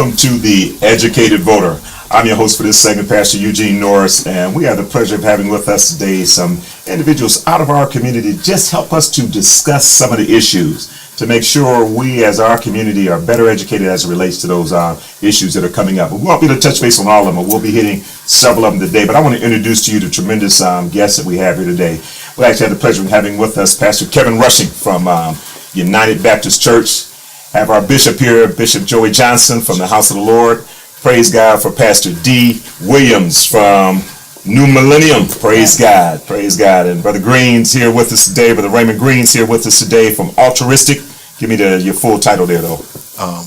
welcome to the Educated Voter. I'm your host for this segment, Pastor Eugene Norris, and we have the pleasure of having with us today some individuals out of our community to just help us to discuss some of the issues to make sure we as our community are better educated as it relates to those issues that are coming up. We won't be able to touch base on all of them. We'll be hitting several of them today, but I want to introduce to you the tremendous guests that we have here today. We actually have the pleasure of having with us Pastor Kevin Rushing from United Baptist Church. Have our bishop here, Bishop Joey Johnson from the House of the Lord. Praise God for Pastor D. Williams from New Millennium. Praise God. Praise God. And Brother Green's here with us today. Brother Raymond Green's here with us today from Altruistic. Give me your full title there, though.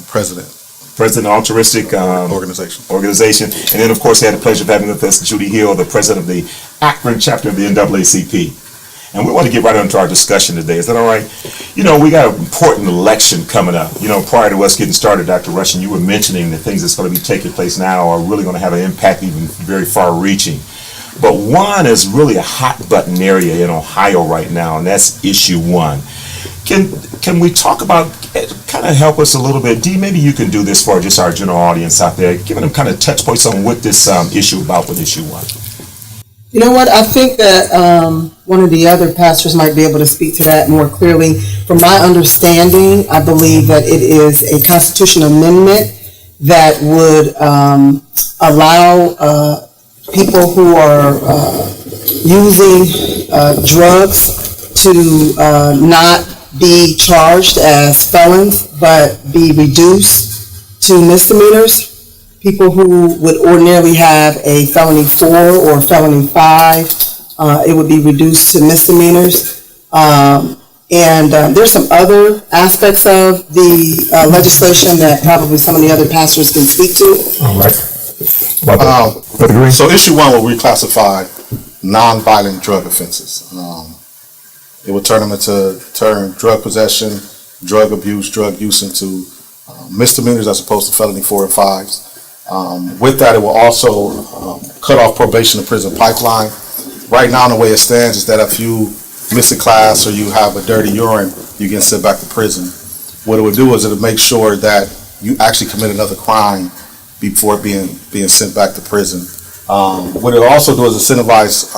President of Altruistic Organization. And then, of course, we had the pleasure of having with us Judy Hill, the president of the Akron chapter of the NAACP. And we want to get right into our discussion today. Is that all right? You know, we got an important election coming up. You know, prior to us getting started, Dr. Rushing, you were mentioning the things that's going to be taking place now are really going to have an impact even very far-reaching. But one is really a hot-button area in Ohio right now, and that's Issue 1. Can we talk about, kind of help us a little bit? Dee, maybe you can do this for just our general audience out there, giving them kind of touch points on what this issue about with Issue 1. You know what? I think that one of the other pastors might be able to speak to that more clearly. From my understanding, I believe that it is a constitutional amendment that would allow people who are using drugs to not be charged as felons, but be reduced to misdemeanors. People who would ordinarily have a felony 4 or felony 5, it would be reduced to misdemeanors. And there's some other aspects of the legislation that probably some of the other pastors can speak to. All right. So Issue 1 will reclassify non-violent drug offenses. It will turn drug possession, drug abuse, drug use into misdemeanors as opposed to felony 4 and 5s. With that, it will also cut off probation and prison pipeline. Right now, the way it stands is that if you miss a class or you have a dirty urine, you get sent back to prison. What it would do is it would make sure that you actually commit another crime before being sent back to prison. What it will also do is incentivize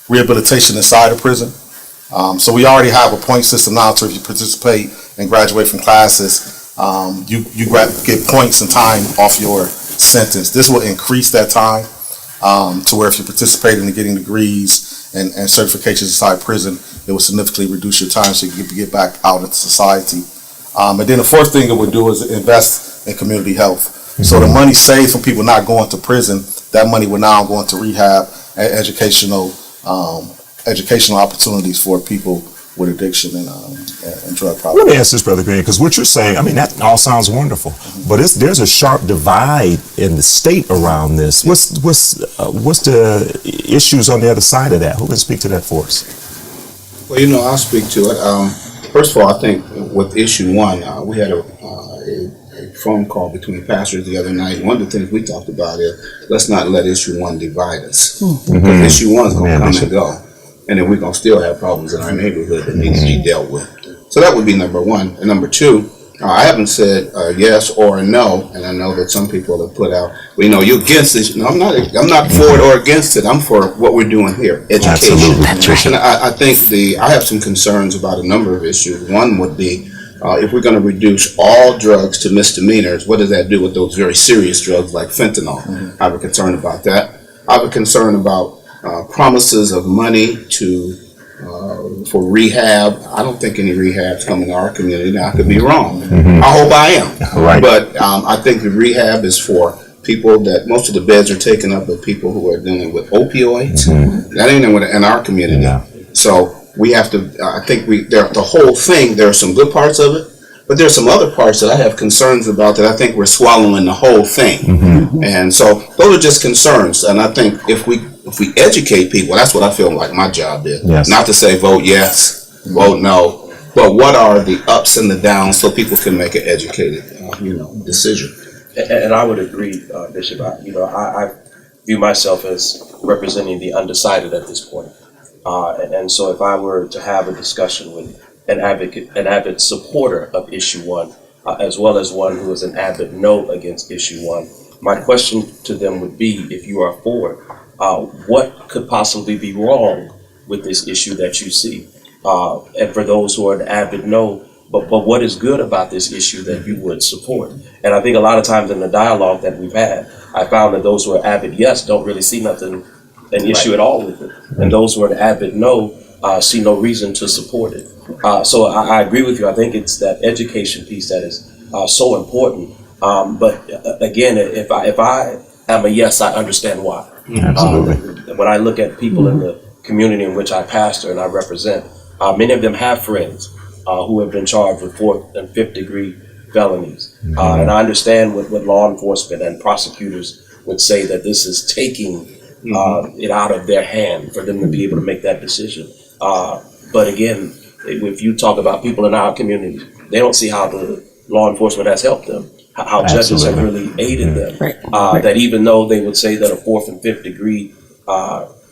rehabilitation inside of prison. So we already have a point system now, so if you participate and graduate from classes, you get points and time off your sentence. This will increase that time to where if you participate in getting degrees and certifications inside prison, it will significantly reduce your time so you can get back out into society. And then the fourth thing it would do is invest in community health. Mm-hmm. So the money saved from people not going to prison, that money will now go into rehab and educational opportunities for people with addiction and drug problems. Let me ask this, Brother Green, because what you're saying, I mean, that all sounds wonderful, but there's a sharp divide in the state around this. What's the issues on the other side of that? Who can speak to that for us? Well, I'll speak to it. First of all, I think with Issue 1, we had a phone call between pastors the other night. One of the things we talked about is let's not let Issue 1 divide us. Mm-hmm. Because Issue 1 is going to come and go. And then we're going to still have problems in our neighborhood that need to be dealt with. So that would be number one. And number two, I haven't said yes or no, and I know that some people have put out, well, you're against this. No, I'm not for it or against it. I'm for what we're doing here, education. Absolutely. That's right. And I think I have some concerns about a number of issues. One would be if we're going to reduce all drugs to misdemeanors, what does that do with those very serious drugs like fentanyl? Mm-hmm. I have a concern about that. I have a concern about promises of money for rehab. I don't think any rehab's coming to our community. Now, I could be wrong. Mm-hmm. I hope I am. Right. But I think the rehab is for people that most of the beds are taken up with people who are dealing with opioids. Mm-hmm. That ain't in our community. Yeah. So we have to, I think the whole thing, there are some good parts of it, but there's some other parts that I have concerns about that I think we're swallowing the whole thing. Mm-hmm. And so those are just concerns. And I think if we educate people, that's what I feel like my job is. Yes. Not to say vote yes, vote no, but what are the ups and the downs so people can make an educated, decision. And I would agree, Bishop. I view myself as representing the undecided at this point. And so if I were to have a discussion with an avid supporter of Issue 1, as well as one who is an avid no against issue one. My question to them would be, if you are for it, what could possibly be wrong with this issue that you see? And for those who are an avid no, but what is good about this issue that you would support? And I think a lot of times in the dialogue that we've had, I found that those who are avid yes don't really see an issue at all with it. And those who are an avid no see no reason to support it. So I agree with you. I think it's that education piece that is so important. But again, if I am a yes, I understand why. Absolutely. When I look at people in the community in which I pastor and I represent, many of them have friends who have been charged with 4th and 5th degree felonies. And I understand what law enforcement and prosecutors would say, that this is taking it out of their hand for them to be able to make that decision. But again, if you talk about people in our community, they don't see how the law enforcement has helped them, how judges have really aided them. That even though they would say that a 4th and 5th degree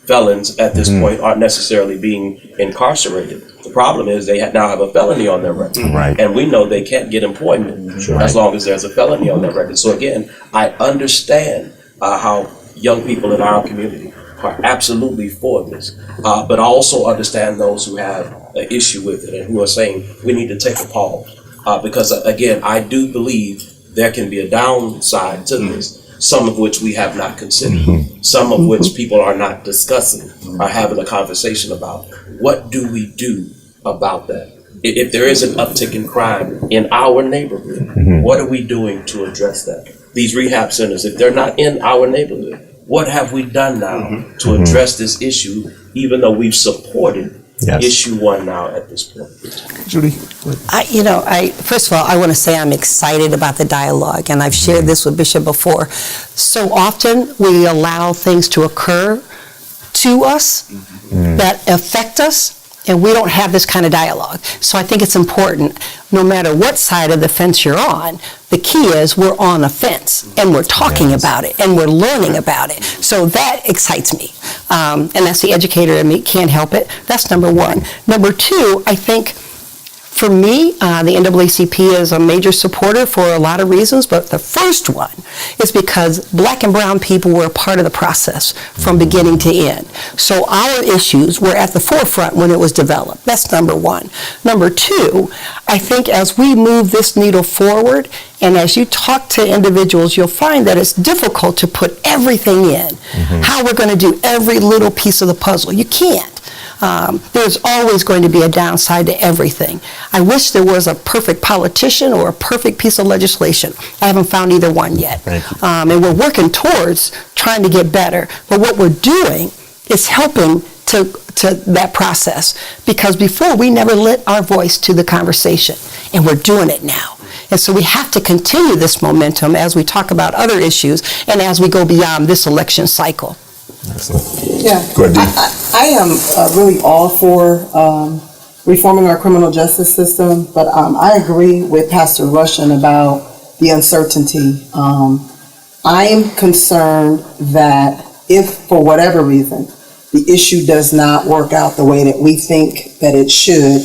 felons at this point aren't necessarily being incarcerated. The problem is they now have a felony on their record. And we know they can't get employment as long as there's a felony on their record. So again, I understand how young people in our community are absolutely for this. But I also understand those who have an issue with it and who are saying we need to take a pause. Because again, I do believe there can be a downside to this, some of which we have not considered, some of which people are not discussing, are having a conversation about. What do we do about that? If there is an uptick in crime in our neighborhood, what are we doing to address that? These rehab centers, if they're not in our neighborhood, what have we done now to address this issue, even though we've supported issue one now at this point? Judy? First of all, I want to say I'm excited about the dialogue, and I've shared this with Bishop before. So often we allow things to occur to us that affect us, and we don't have this kind of dialogue. So I think it's important, no matter what side of the fence you're on, the key is we're on a fence, and we're talking about it, and we're learning about it. So that excites me. And that's the educator in me, can't help it. That's number one. Number two, I think, for me, the NAACP is a major supporter for a lot of reasons, but the first one is because Black and brown people were a part of the process from beginning to end. So our issues were at the forefront when it was developed. That's number one. Number two, I think as we move this needle forward, and as you talk to individuals, you'll find that it's difficult to put everything in. How we're going to do every little piece of the puzzle. You can't. There's always going to be a downside to everything. I wish there was a perfect politician or a perfect piece of legislation. I haven't found either one yet. And we're working towards trying to get better. But what we're doing is helping to that process. Because before, we never lent our voice to the conversation. And we're doing it now. And so we have to continue this momentum as we talk about other issues and as we go beyond this election cycle. Excellent. Yeah, Go ahead, Dee. I am really all for reforming our criminal justice system, but I agree with Pastor Russian about the uncertainty. I am concerned that if, for whatever reason, the issue does not work out the way that we think that it should,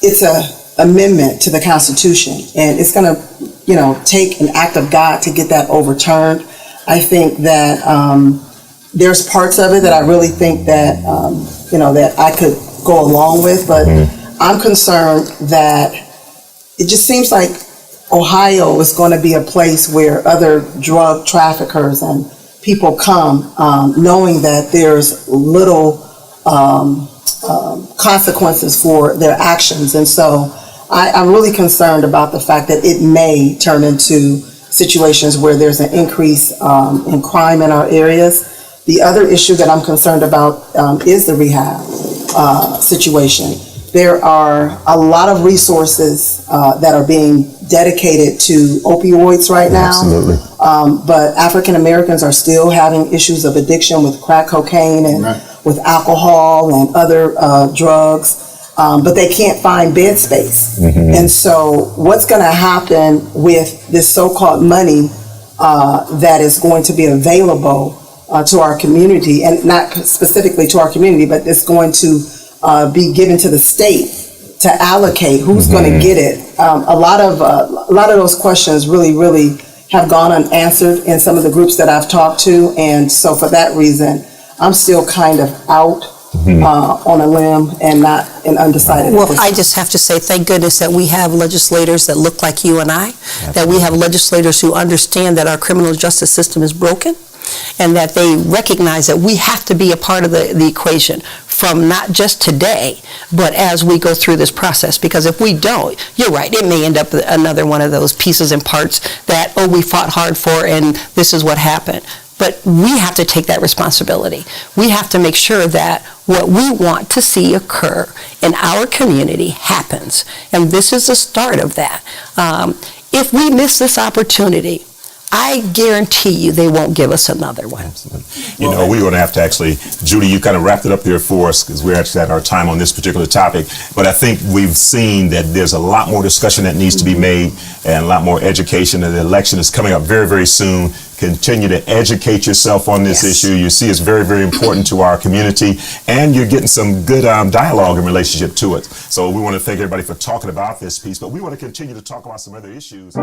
it's a amendment to the Constitution, and it's going to, take an act of God to get that overturned. I think that there's parts of it that I really think that, that I could go along with, but I'm concerned that it just seems like Ohio is going to be a place where other drug traffickers and people come, knowing that there's little consequences for their actions. And so I'm really concerned about the fact that it may turn into situations where there's an increase in crime in our areas. The other issue that I'm concerned about is the rehab situation. There are a lot of resources that are being dedicated to opioids right now. Absolutely. But African Americans are still having issues of addiction with crack cocaine and with alcohol and other drugs. But they can't find bed space. And so what's going to happen with this so-called money that is going to be available to our community, and not specifically to our community, but it's going to be given to the state to allocate who's going to get it a lot of those questions really have gone unanswered in some of the groups that I've talked to, and so for that reason, I'm still kind of out on a limb and undecided. Well, I just have to say, thank goodness that we have legislators that look like you and I, that we have legislators who understand that our criminal justice system is broken, and that they recognize that we have to be a part of the equation from not just today, but as we go through this process. Because if we don't, you're right, it may end up another one of those pieces and parts that, oh, we fought hard for and this is what happened. But we have to take that responsibility. We have to make sure that what we want to see occur in our community happens. And this is the start of that. If we miss this opportunity, I guarantee you they won't give us another one. You know, we're going to have to actually, Judy, you kind of wrapped it up there for us because we're actually at our time on this particular topic. But I think we've seen that there's a lot more discussion that needs to be made and a lot more education. And the election is coming up very, very soon. Continue to educate yourself on this issue. You see, it's very, very important to our community, and you're getting some good dialogue in relationship to it. So we want to thank everybody for talking about this piece, but we want to continue to talk about some other issues.